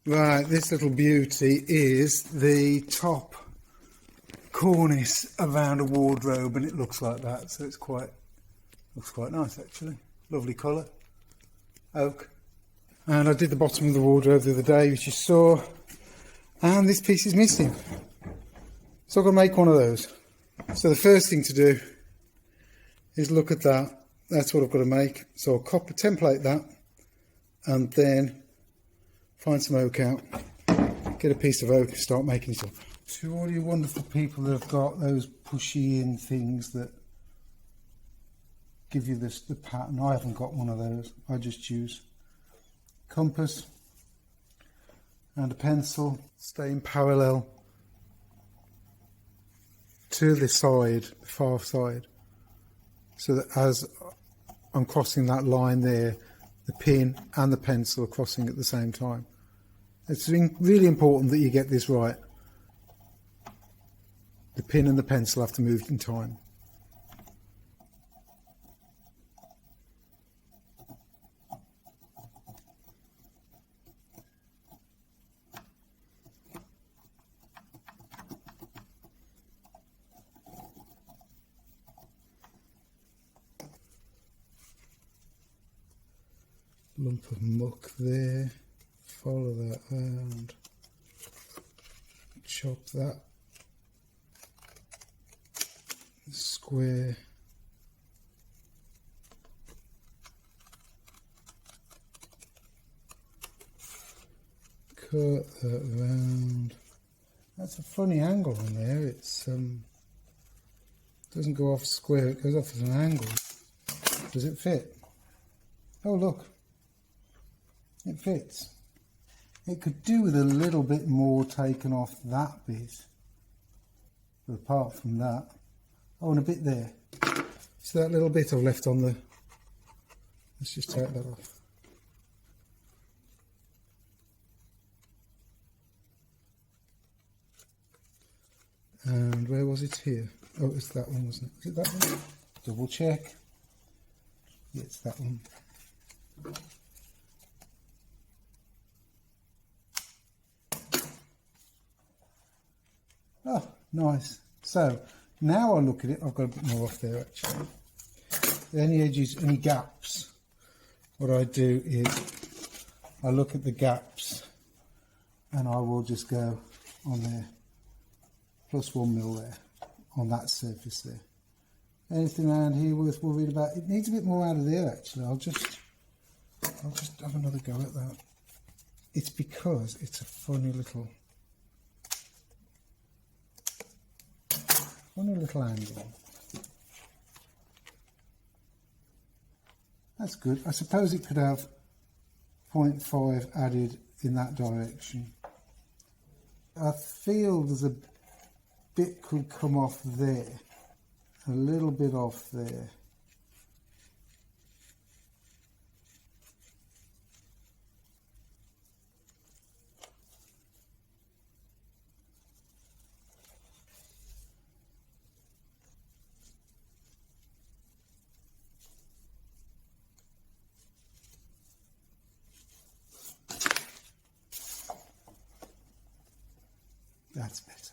Right, this little beauty is the top cornice around a wardrobe, and it looks like that, so it's looks quite nice actually. Lovely colour, oak. And I did the bottom of the wardrobe the other day, which you saw, and this piece is missing. So I'm going to make one of those. So the first thing to do is look at that. That's what I've got to make. So I'll copy template that, and then find some oak out, get a piece of oak and start making it up. To all you wonderful people that have got those pushy in things that give you the pattern, I haven't got one of those. I just use compass and a pencil, staying parallel to the side, the far side, so that as I'm crossing that line there, the pin and the pencil are crossing at the same time. It's really important that you get this right. The pin and the pencil have to move in time. Lump of muck there. Follow that round, chop that square, cut that round. That's a funny angle on there. It's doesn't go off square, it goes off at an angle. Does it fit? Oh look, it fits. It could do with a little bit more taken off that bit, but apart from that, oh, and a bit there. So that little bit I've left on the, let's just take that off. And where was it here? Oh, it's that one, wasn't it? Is it that one? Double check. Yeah, it's that one. Oh, nice. So now I look at it, I've got a bit more off there actually. Any edges, any gaps, what I do is I look at the gaps and I will just go on there, +1 mil there, on that surface there. Anything around here worth worried about? It needs a bit more out of there actually. I'll just have another go at that. It's because it's a funny little angle. That's good. I suppose it could have 0.5 added in that direction. I feel there's a bit could come off there, a little bit off there. That's better.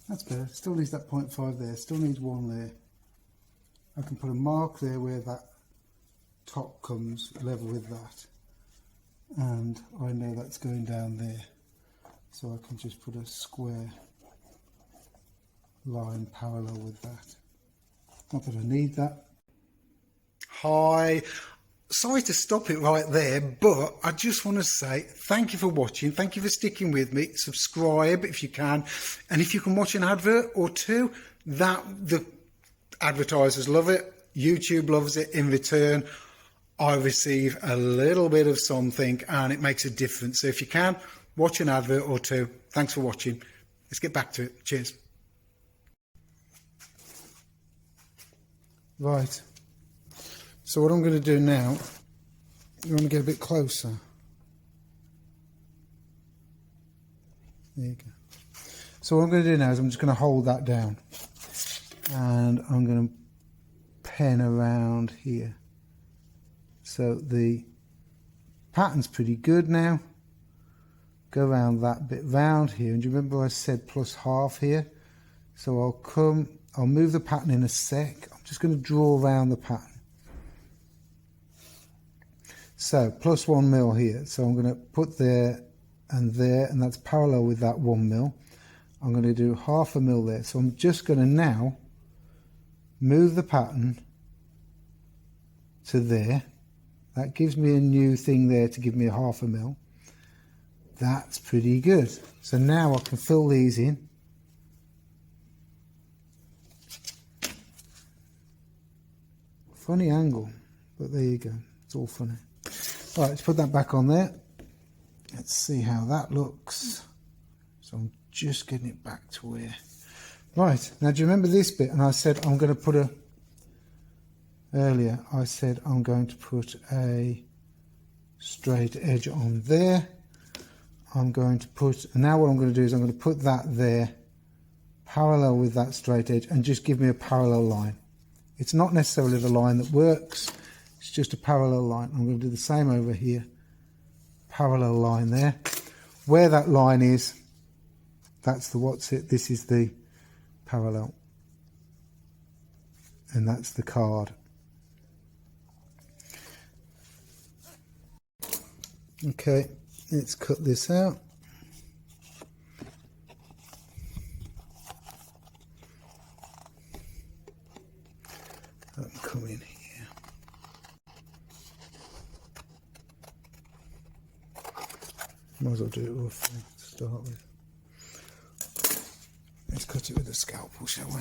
That's better. Still needs that 0.5 there. Still needs 1 there. I can put a mark there where that top comes level with that. And I know that's going down there. So I can just put a square line parallel with that. Not that I need that. Hi. Sorry to stop it right there, but I just want to say thank you for watching. Thank you for sticking with me. Subscribe if you can. And if you can watch an advert or two, that the advertisers love it. YouTube loves it. In return, I receive a little bit of something and it makes a difference. So if you can, watch an advert or two. Thanks for watching. Let's get back to it. Cheers. Right. So what I'm going to do now, you want to get a bit closer. There you go. So what I'm going to do now is I'm just going to hold that down. And I'm going to pen around here. So the pattern's pretty good now. go around that bit round here. And do you remember I said +1/2 here? So I'll move the pattern in a sec. I'm just going to draw around the pattern. So +1 mil here. So I'm going to put there, and that's parallel with that 1 mil. I'm going to do 1/2 mil there. So I'm just going to now move the pattern to there. That gives me a new thing there to give me a 1/2 mil. That's pretty good. So now I can fill these in. Funny angle, but there you go. It's all funny. All right, let's put that back on there. Let's see how that looks. So I'm just getting it back to where. Right, now do you remember this bit? And I said I'm going to put earlier I said I'm going to put a straight edge on there. I'm going to put, and now what I'm going to do is I'm going to put that there parallel with that straight edge and just give me a parallel line. It's not necessarily the line that works, it's just a parallel line. I'm going to do the same over here. Parallel line there. Where that line is, that's the what's it, this is the parallel. And that's the card. Okay, let's cut this out. Let me come in here. Might as well do it roughly to start with. Let's cut it with a scalpel, shall we?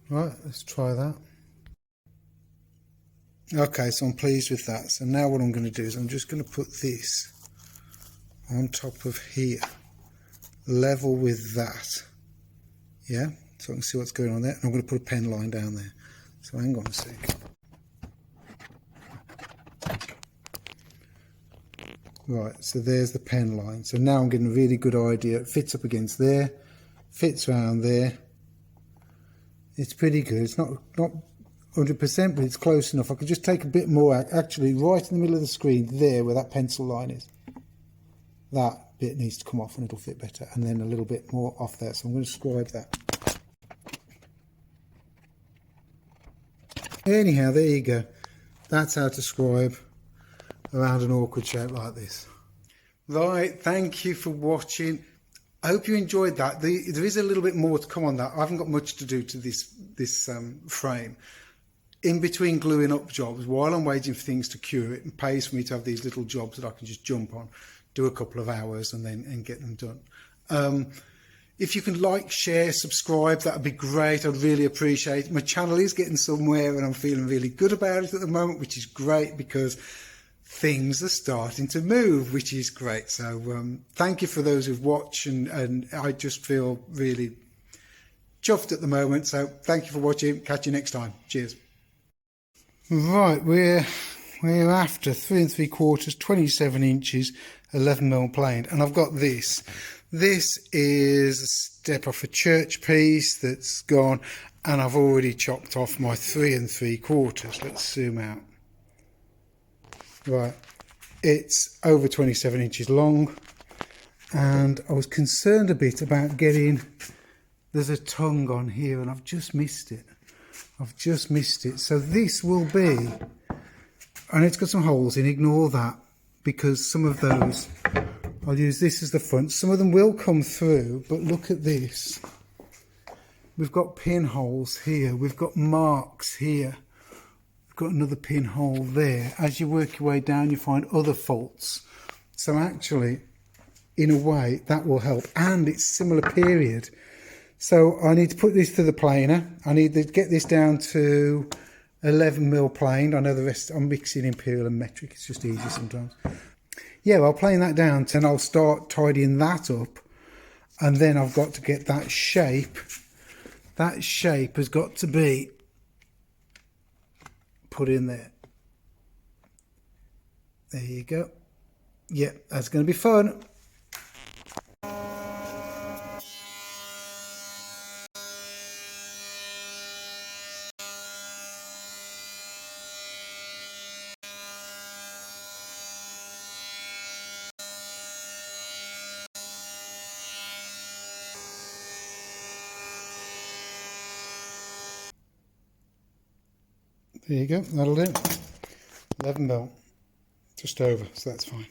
Right, let's try that. Okay, so I'm pleased with that. So now what I'm going to do is I'm just going to put this on top of here, level with that. Yeah, so I can see what's going on there. And I'm going to put a pen line down there. So hang on a sec. Right, so there's the pen line. So now I'm getting a really good idea. It fits up against there, fits around there. It's pretty good. It's not 100%, but it's close enough. I could just take a bit more, actually, right in the middle of the screen, there where that pencil line is. That bit needs to come off and it'll fit better. And then a little bit more off there. So I'm going to scribe that. Anyhow, there you go. That's how to scribe around an awkward shape like this. Right, thank you for watching. I hope you enjoyed that. There is a little bit more to come on that. I haven't got much to do to this frame. In between gluing up jobs, while I'm waiting for things to cure, it pays for me to have these little jobs that I can just jump on, do a couple of hours and get them done. If you can like, share, subscribe, that would be great. I'd really appreciate it. My channel is getting somewhere and I'm feeling really good about it at the moment, which is great because things are starting to move, which is great. So thank you for those who've watched and I just feel really chuffed at the moment. So thank you for watching. Catch you next time. Cheers. Right, we're after 3 3/4, 27 inches, 11mm planed, and I've got this. This is a step off a church piece that's gone, and I've already chopped off my 3 3/4. Let's zoom out. Right, it's over 27 inches long, and I was concerned a bit about getting, there's a tongue on here and I've just missed it. So this will be, and it's got some holes in, ignore that, because some of those, I'll use this as the front. Some of them will come through, but look at this. We've got pinholes here, we've got marks here. Got another pinhole there. As you work your way down, you find other faults. So actually, in a way, that will help. And it's similar period. So I need to put this to the planer. I need to get this down to 11mm planed. I know the rest, I'm mixing imperial and metric. It's just easy sometimes. Yeah, I'll plane that down and I'll start tidying that up. And then I've got to get that shape. That shape has got to be put in there. There you go. Yep, that's going to be fun. There you go, that'll do. 11 mil, just over, so that's fine.